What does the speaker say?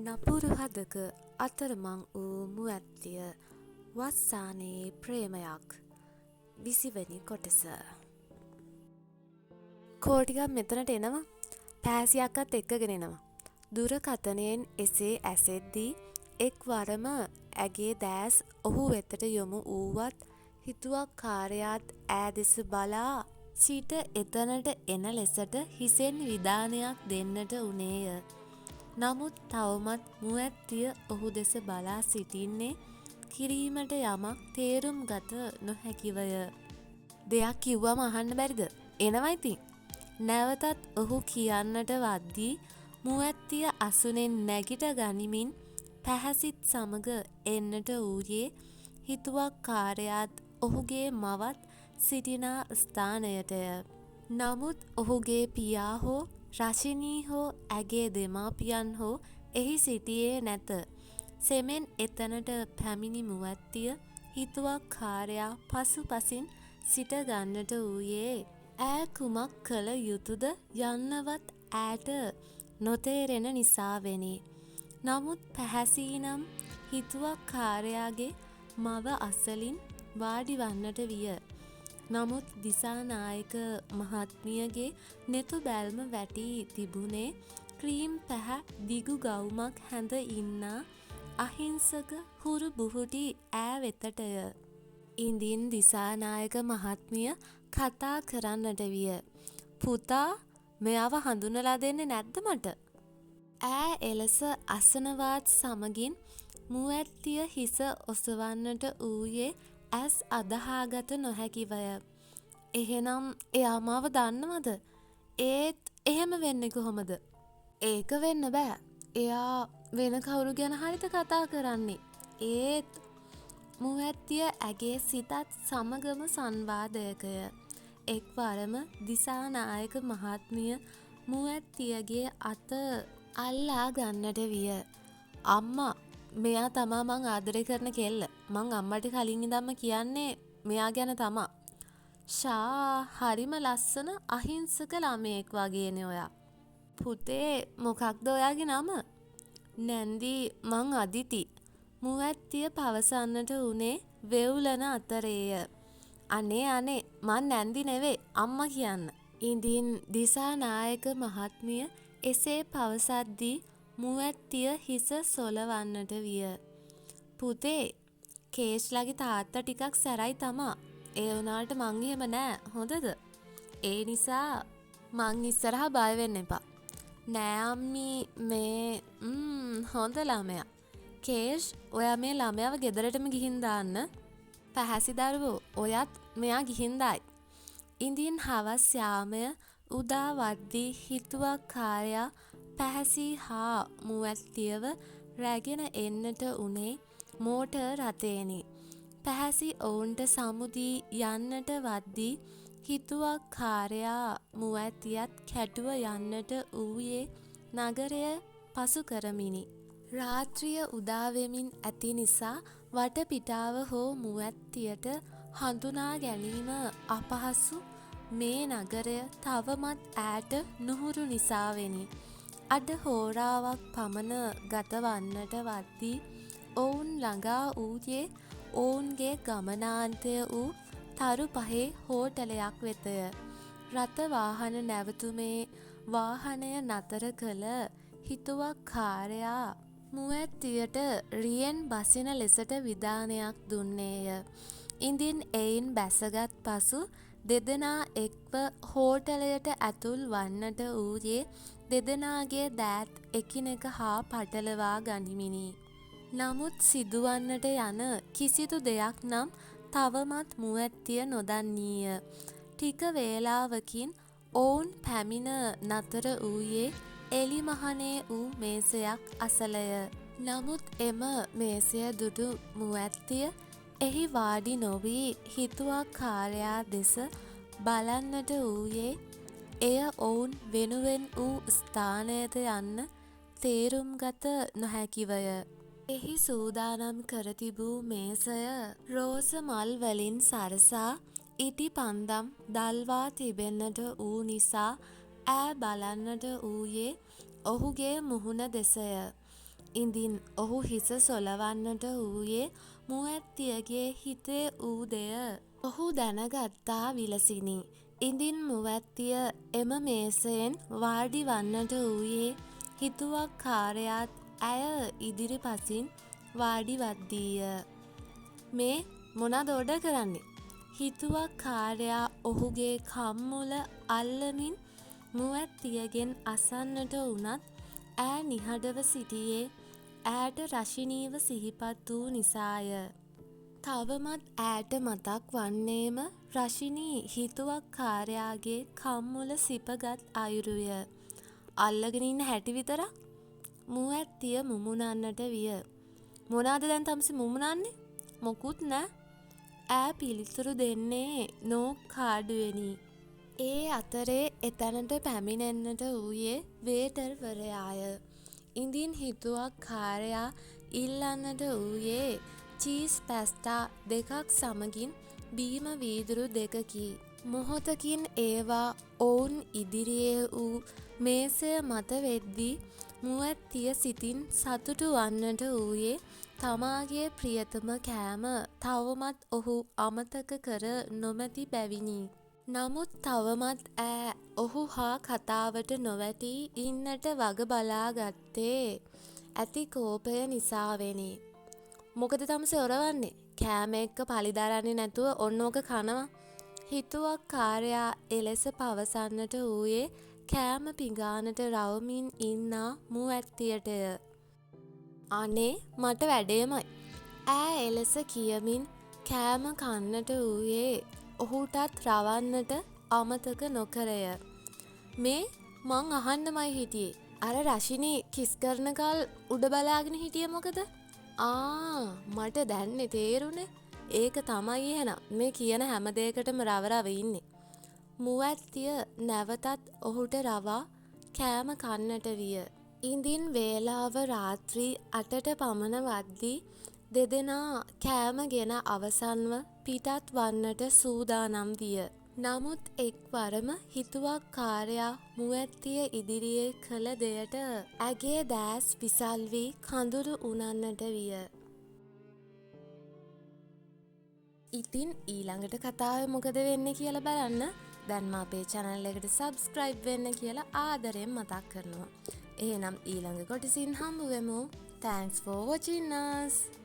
නපුරු හදක අතරමං වූ මුවැත්තිය වස්සානයේ ප්‍රේමයක් 20 වෙනි කොටස. කෝටිකක් මෙතනට එනවා. පෑසියක්කත් එක්කගෙන එනවා. දුරකථනයෙන් එසේ ඇසෙද්දී එක්වරම ඇගේ දෑස් ඔහු වෙතට යොමු වූවත් හිතුවක්කාරයාත් ඈ දෙස බලා සිට එතනට එන ලෙසට හිසෙන් විධානයක් දෙන්නට වුණේය. නමුත් තවමත් මුවැත්තිය ඔහු දෙස බලා සිටින්නේ කිරීමට යමක් තේරුම් ගත නොහැකිවය. දෙයක් කිව්වම අහන්න බැරිද? එනවා ඉතින්. නැවතත් ඔහු කියන්නට වද්දී මුවැත්තිය අසුනෙන් නැගිට ගනිමින් පැහැසිත් සමග එන්නට වූයේ හිතුවක්කාරයාත් ඔහුගේ මවත් සිටිනා ස්ථානයටය. නමුත් ඔහුගේ පියා හෝ රශිනී හෝ ඇගේ දෙමාපියන් හෝ එහි සිටියේ නැත. සෙමෙන් එතනට පැමිණි මුවැත්තිය හිතුවක්කාරයා පසුපසින් සිට ගන්නට වූයේ ඈ කුමක් කළ යුතුද යන්නවත් ඈට නොතේරෙන නිසාවෙනි. නමුත් පැහැසීනම් හිතුවක්කාරයාගේ මව අසලින් වාඩිවන්නට විය. නමුත් දිසානායක මහත්මියගේ නෙතු බැල්ම වැටී තිබුණේ ක්‍රීම් පැහැ දිගු ගවුමක් හැඳ ඉන්නා අහිංසක හුරු බුහුටි ඈ වෙතටය. ඉඳින් දිසානායක මහත්මිය කතා කරන්නට විය. පුතා, මෙයාව හඳුනලා දෙන්නේ නැද්ද මට? ඈ එලෙස අසනවාත් සමගින් මුවැත්තිය හිස ඔසවන්නට වූයේ ඇස් අදහාගත නොහැකිවය. එහෙනම් එයා මාව දන්නවද? ඒත් එහෙම වෙන්නේ කොහොමද? ඒක වෙන්න බෑ. එයා වෙන කවුරු ගැන හරිද කතා කරන්නේ. ඒත් මුවැත්තිය ඇගේ සිතත් සමගම සංවාදයකය. එක්වරම දිසානායක මහත්මිය මුවැත්තියගේ අත අල්ලා ගන්නට විය. අම්මා, මෙයා තමා මං ආදරය කරන කෙල්ල. මං අම්මට කලින් ඉඳන්ම කියන්නේ මෙයා ගැන තමා. ෂා හරිම ලස්සන අහිංසක ළමයෙක් වගේනේ ඔයා. පුතේ, මොකක්ද ඔයාගේ නම? නැන්දි, මං අදිති. මුවැත්තිය පවසන්නට වුණේ වෙවුලන අතරේය. අනේ මං නැන්දි නෙවෙයි, අම්මා කියන්න. ඉඳින් දිසානායක මහත්මිය එසේ පවසද්දී මුවැත්තිය හිස සොලවන්නට විය. පුතේ, කේෂ්ලාගේ තාත්තා ටිකක් සැරයි තමා. ඒ වුණාට මං එහෙම නෑ, හොඳද? ඒ නිසා මං ඉස්සරහා බය වෙන්න එපා. නෑ අම්මී, මේ හොඳ ළමයා. කේෂ්, ඔයා මේ ළමයාව ගෙදරටම ගිහින් දාන්න. පැහැසි දරුවෝ, ඔයත් මෙයා ගිහින් දායි. ඉඳින් හවස් යාමය උදා වද්දී හිතුවක්කාරයා පැහැසි හා මුවැත්තියව රැගෙන එන්නට උනේ මෝටර් රථයෙනි. පැහැසි ඔවුන්ට සමුදී යන්නට වද්දී හිතුවක්කාරයා මුවැත්තියත් කැටුව යන්නට වූයේ නගරය පසු කරමිනි. රාත්‍රිය උදාවෙමින් ඇති නිසා වටපිටාව හෝ මුවැත්තියට හඳුනා ගැනීම අපහසු මේ නගරය තවමත් ඈට නුහුරු නිසාවෙනි. අඩ හෝරාවක් පමණ ගතවන්නට වද්දී ඔවුන් ළඟා වූයේ ඔවුන්ගේ ගමනාන්තය වූ තරු පහේ හෝටලයක් වෙතය. රථ වාහන නැවතුමේ වාහනය නතර කළ හිතුවක්කාරයා මුවැත්තියට රියෙන් බසින ලෙසට විධානයක් දුන්නේය. ඉඳින් එයින් බැසගත් පසු දෙදෙනා එක්ව හෝටලයට ඇතුල් වන්නට වූයේ දෙදෙනාගේ දෑත් එකිනෙක හා පටලවා ගනිමිනි. නමුත් සිදුවන්නට යන කිසිදු දෙයක් නම් තවමත් මුවැත්තිය නොදන්නීය. ටික වේලාවකින් ඔවුන් පැමිණ නතර වූයේ එලිමහනේ වූ මේසයක් අසලය. නමුත් එම මේසය දුටු මුවැත්තිය එහි වාඩි නොවී හිතුවක්කාරයා දෙස බලන්නට වූයේ එය ඔවුන් වෙනුවෙන් වූ ස්ථානයද යන්න තේරුම්ගත නොහැකිවය. එහි සූදානම් කර තිබූ මේසය රෝස මල් වලින් සරසා ඉටි පන්දම් දල්වා තිබෙන්නට වූ නිසා ඈ බලන්නට වූයේ ඔහුගේ මුහුණ දෙසය. ඉඳින් ඔහු හිස සොලවන්නට වූයේ මු ඇත්තියගේ හිතේ වූ දෙය ඔහු දැනගත්තා විලසිනි. ඉඳින් මුවැත්තිය එම මේසයෙන් වාඩි වන්නට වූයේ හිතුවක්කාරයාත් ඇය ඉදිරිපසින් වාඩිවද්දීය. මේ මොනද ඔඩ කරන්නේ? හිතුවක්කාරයා ඔහුගේ කම්මුල අල්ලමින් මුවැත්තියගෙන් අසන්නට වුණත් ඈ නිහඩව සිටියේ ඈට රශිනීව සිහිපත් වූ නිසාය. තවමත් ඈට මතක් වන්නේම රශිනී හිතුවක්කාරයාගේ කම්මුල සිපගත් අයුරුය. අල්ලගෙන ඉන්න හැටි විතරක් මුවැත්තිය මුමුණන්නට විය. මොනාද දැන් තම්සි මුමුණන්නේ? මොකුත් නෑ. ඈ පිළිතුරු දෙන්නේ නෝක්කාඩුවෙනි. ඒ අතරේ එතැනට පැමිණෙන්නට වූයේ වේටර්වරයාය. ඉඳින් හිතුවක්කාරයා ඉල්ලන්නට වූයේ චීස් පැස්ටා දෙකක් සමගින් බීම වීදුරු දෙකකි. මොහොතකින් ඒවා ඔවුන් ඉදිරියේ වූ මේසය මත වෙද්දී මුවැත්තිය සිතින් සතුටු වන්නට වූයේ තමාගේ ප්‍රියතම කෑම තවමත් ඔහු අමතක කර නොමැති බැවිනි. නමුත් තවමත් ඈ ඔහු හා කතාවට නොවැටී ඉන්නට වග බලා ගත්තේ ඇති කෝපය නිසාවෙනි. මොකද තමුසෙ ඔරවන්නේ? කෑම එක්ක පලිදරන්නේ නැතුව ඔන්න ඕක කනවා. හිතුවක්කාරයා එලෙස පවසන්නට වූයේ කෑම පිඟානට රවමින් ඉන්නා මුවැත්තියටය. අනේ මට වැඩේමයි. ඈ එලෙස කියමින් කෑම කන්නට වූයේ ඔහුටත් රවන්නට අමතක නොකරය. මේ මං අහන්නමයි හිටියේ. අර රශිනී කිස් කරනකල් උඩ බලාගෙන හිටියේ මොකද? මට දැන්නේ තේරුනේ. ඒක තමයි එහෙනම් මේ කියන හැම දෙයකටම රව ඉන්නේ. මුවැත්තිය නැවතත් ඔහුට රවා කෑම කන්නට විය. ඉඳින් වේලාව රාත්‍රී 8ට පමණ වද්දී දෙදෙනා කෑම ගෙන අවසන්ව පිටත් වන්නට සූදානම් විය. නමුත් එක්වරම හිතුවක්කාරයා මුවැත්තිය ඉදිරියේ කළ දෙයට ඇගේ දෑස් විසල් වී කඳුළු උනන්නට විය. ඉතින් ඊළඟට කතාවේ මොකද වෙන්නේ කියලා බලන්න දැන්ම අපේ channel එකට subscribe වෙන්න කියලා ආදරයෙන් මතක් කරනවා. එහෙනම් ඊළඟ කොටසින් හම්බ වෙමු. Thanks for watching us.